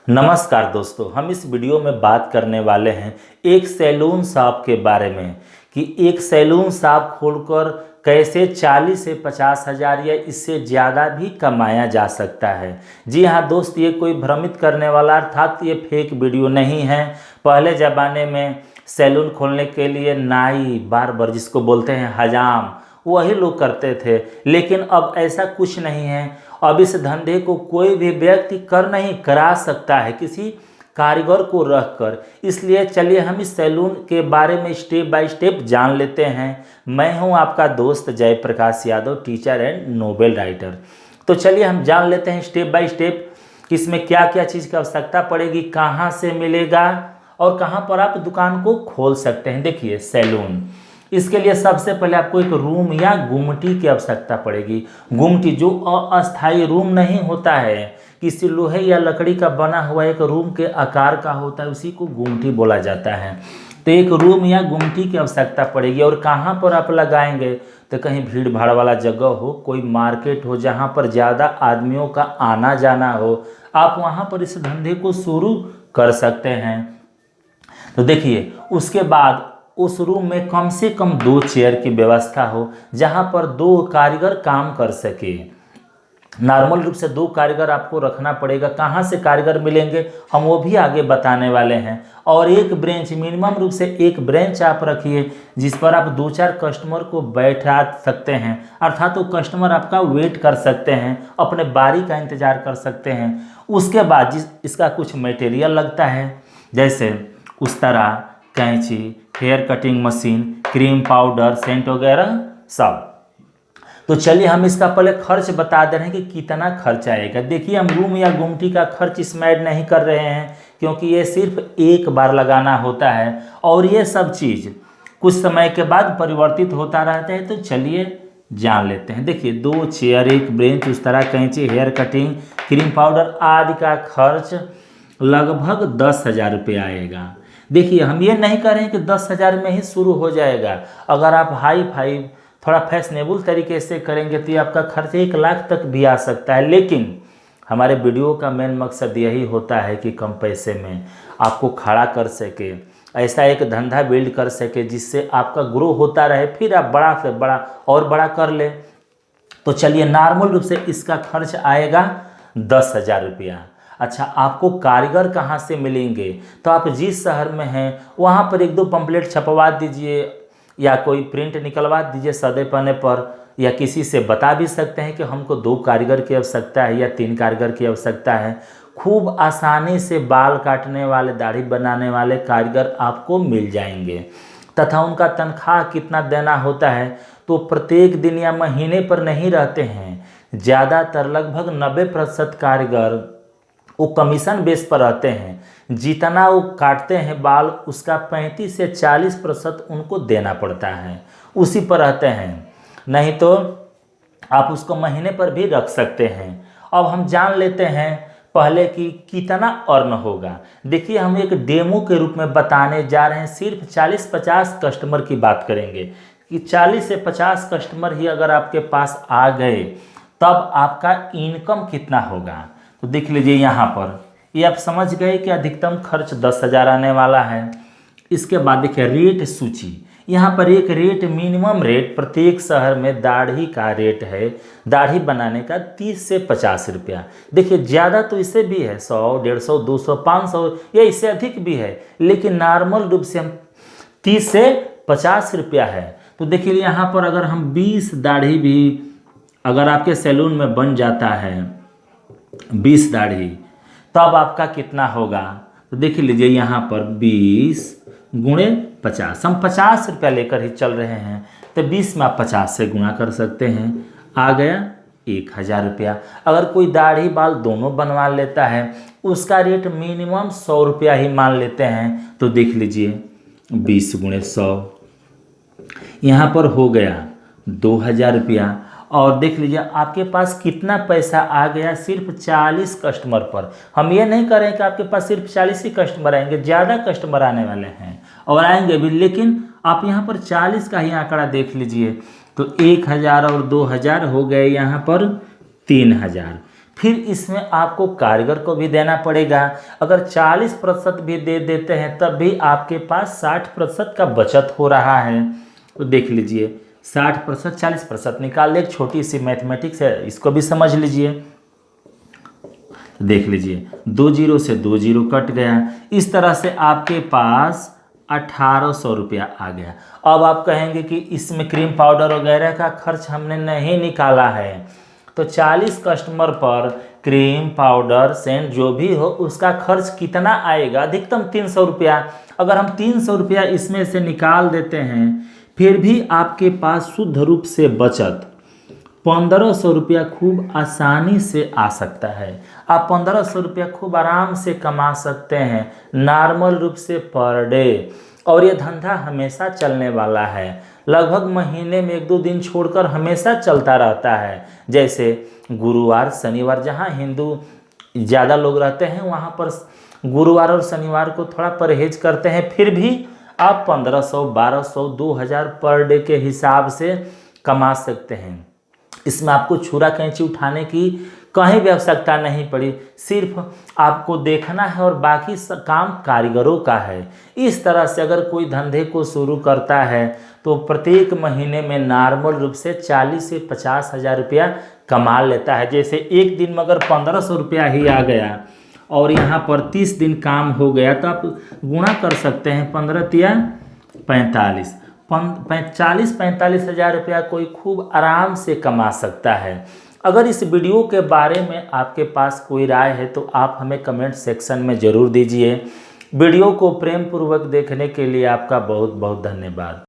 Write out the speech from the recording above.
नमस्कार दोस्तों, हम इस वीडियो में बात करने वाले हैं एक सैलून शॉप के बारे में कि एक सैलून शॉप खोलकर कैसे 40 से 50 हज़ार या इससे ज़्यादा भी कमाया जा सकता है। जी हाँ दोस्त, ये कोई भ्रमित करने वाला अर्थात ये फेक वीडियो नहीं है। पहले ज़माने में सैलून खोलने के लिए नाई बार्बर जिसको बोलते हैं हजाम, वही लोग करते थे, लेकिन अब ऐसा कुछ नहीं है। अब इस धंधे को कोई भी व्यक्ति कर नहीं करा सकता है किसी कारीगर को रखकर। इसलिए चलिए हम इस सैलून के बारे में स्टेप बाय स्टेप जान लेते हैं। मैं हूं आपका दोस्त Jayprakash Yadav, teacher and novel writer. तो चलिए हम जान लेते हैं स्टेप बाय स्टेप कि इसमें क्या क्या चीज़ की आवश्यकता पड़ेगी, कहाँ से मिलेगा और कहाँ पर आप दुकान को खोल सकते हैं। देखिए सैलून, इसके लिए सबसे पहले आपको एक रूम या गुमटी की आवश्यकता पड़ेगी। गुमटी जो अस्थायी रूम नहीं होता है, किसी लोहे या लकड़ी का बना हुआ एक रूम के आकार का होता है, उसी को गुमटी बोला जाता है। तो एक रूम या गुमटी की आवश्यकता पड़ेगी। और कहाँ पर आप लगाएंगे, तो कहीं भीड़ भाड़ वाला जगह हो, कोई मार्केट हो जहाँ पर ज़्यादा आदमियों का आना जाना हो, आप वहाँ पर इस धंधे को शुरू कर सकते हैं। तो देखिए उसके बाद उस रूम में कम से कम 2 चेयर की व्यवस्था हो जहां पर 2 कारीगर काम कर सके। नॉर्मल रूप से 2 कारीगर आपको रखना पड़ेगा। कहां से कारीगर मिलेंगे हम वो भी आगे बताने वाले हैं। और एक ब्रेंच, मिनिमम रूप से एक ब्रेंच आप रखिए जिस पर आप 2-4 कस्टमर को बैठा सकते हैं, अर्थात वो कस्टमर आपका वेट कर सकते हैं, अपने बारी का इंतजार कर सकते हैं। उसके बाद इसका कुछ मटेरियल लगता है, जैसे उस्तरा, कैंची, hair cutting machine, cream powder, scent वगैरह सब। तो चलिए हम इसका पहले खर्च बता दे रहे हैं कि कितना खर्च आएगा। देखिए हम रूम या गुमटी का खर्च इसमें ऐड नहीं कर रहे हैं क्योंकि ये सिर्फ एक बार लगाना होता है और ये सब चीज़ कुछ समय के बाद परिवर्तित होता रहता है। तो चलिए जान लेते हैं। देखिए 2 चेयर, एक ब्रेंच, उस तरह कैंची, हेयर कटिंग, क्रीम पाउडर आदि का खर्च लगभग 10,000 रुपये आएगा। देखिए हम ये नहीं कह रहे हैं कि 10,000 में ही शुरू हो जाएगा। अगर आप हाई फाई थोड़ा फैशनेबल तरीके से करेंगे तो ये आपका खर्च 1 लाख तक भी आ सकता है। लेकिन हमारे वीडियो का मेन मकसद यही होता है कि कम पैसे में आपको खड़ा कर सके, ऐसा एक धंधा बिल्ड कर सके जिससे आपका ग्रो होता रहे, फिर आप बड़ा से बड़ा और बड़ा कर ले। तो चलिए नॉर्मल रूप से इसका खर्च आएगा 10,000 रुपया। अच्छा, आपको कारीगर कहाँ से मिलेंगे, तो आप जिस शहर में हैं वहाँ पर 1-2 पंपलेट छपवा दीजिए या कोई प्रिंट निकलवा दीजिए सदे पन्ने पर, या किसी से बता भी सकते हैं कि हमको 2 कारीगर की आवश्यकता है या 3 कारीगर की आवश्यकता है। खूब आसानी से बाल काटने वाले, दाढ़ी बनाने वाले कारीगर आपको मिल जाएंगे। तथा उनका तनख्वाह कितना देना होता है, तो प्रत्येक दिन या महीने पर नहीं रहते हैं। ज़्यादातर लगभग 90% कारीगर वो कमीशन बेस पर रहते हैं। जितना वो काटते हैं बाल, उसका 35 से 40% उनको देना पड़ता है, उसी पर रहते हैं। नहीं तो आप उसको महीने पर भी रख सकते हैं। अब हम जान लेते हैं पहले कि कितना अर्न होगा। देखिए हम एक डेमो के रूप में बताने जा रहे हैं। सिर्फ 40-50 कस्टमर की बात करेंगे कि 40 से 50 कस्टमर ही अगर आपके पास आ गए तब आपका इनकम कितना होगा। तो देख लीजिए यहाँ पर, ये आप समझ गए कि अधिकतम खर्च 10,000 आने वाला है। इसके बाद देखिए रेट सूची, यहाँ पर एक रेट, मिनिमम रेट प्रत्येक शहर में दाढ़ी का रेट है, दाढ़ी बनाने का 30 से 50 रुपया। देखिए ज़्यादा तो इससे भी है, 100, 150, 200, 500 या इससे अधिक भी है, लेकिन नॉर्मल रूप से हम 30 से 50 रुपया है। तो देखिए यहाँ पर अगर हम 20 दाढ़ी भी अगर आपके सैलून में बन जाता है, 20 दाढ़ी, तब आपका कितना होगा। तो देख लीजिए यहाँ पर 20 गुणे 50, हम 50 रुपया लेकर ही चल रहे हैं, तो 20 में आप 50 से गुणा कर सकते हैं, आ गया 1,000 रुपया। अगर कोई दाढ़ी बाल दोनों बनवा लेता है, उसका रेट मिनिमम 100 रुपया ही मान लेते हैं। तो देख लीजिए 20 गुणे 100, यहाँ पर हो गया 2,000 रुपया। और देख लीजिए आपके पास कितना पैसा आ गया सिर्फ 40 कस्टमर पर। हम ये नहीं कर रहे हैं कि आपके पास सिर्फ 40 ही कस्टमर आएंगे, ज़्यादा कस्टमर आने वाले हैं और आएंगे भी, लेकिन आप यहाँ पर 40 का ही आंकड़ा देख लीजिए। तो 1,000 और 2,000 हो गए यहाँ पर 3,000। फिर इसमें आपको कारीगर को भी देना पड़ेगा। अगर 40% भी दे देते हैं तब भी आपके पास 60% का बचत हो रहा है। तो देख लीजिए 60% 40% निकाल ले, एक छोटी सी मैथमेटिक्स है, इसको भी समझ लीजिए। देख लीजिए 2 जीरो से 2 जीरो कट गया। इस तरह से आपके पास 1800 रुपया आ गया। अब आप कहेंगे कि इसमें क्रीम पाउडर वगैरह का खर्च हमने नहीं निकाला है, तो 40 कस्टमर पर क्रीम पाउडर सेंट जो भी हो उसका खर्च कितना आएगा? अधिकतम 300 रुपया। अगर हम 300 रुपया इसमें से निकाल देते हैं फिर भी आपके पास शुद्ध रूप से बचत 1500 रुपया खूब आसानी से आ सकता है। आप 1500 रुपया खूब आराम से कमा सकते हैं नॉर्मल रूप से पर डे। और ये धंधा हमेशा चलने वाला है, लगभग महीने में 1-2 दिन छोड़कर हमेशा चलता रहता है। जैसे गुरुवार शनिवार, जहाँ हिंदू ज़्यादा लोग रहते हैं वहाँ पर गुरुवार और शनिवार को थोड़ा परहेज करते हैं, फिर भी आप 1500, 1200, 2000 पर डे के हिसाब से कमा सकते हैं। इसमें आपको छुरा कैंची उठाने की कहीं भी आवश्यकता नहीं पड़ी, सिर्फ आपको देखना है और बाकी काम कारीगरों का है। इस तरह से अगर कोई धंधे को शुरू करता है तो प्रत्येक महीने में नॉर्मल रूप से 40 से 50 हज़ार रुपया कमा लेता है। जैसे एक दिन में अगर 1500 रुपया ही आ गया और यहाँ पर 30 दिन काम हो गया तो आप गुणा कर सकते हैं, 15 तिया 45, 40-45 हज़ार रुपया कोई खूब आराम से कमा सकता है। अगर इस वीडियो के बारे में आपके पास कोई राय है तो आप हमें कमेंट सेक्शन में ज़रूर दीजिए। वीडियो को प्रेम पूर्वक देखने के लिए आपका बहुत बहुत धन्यवाद।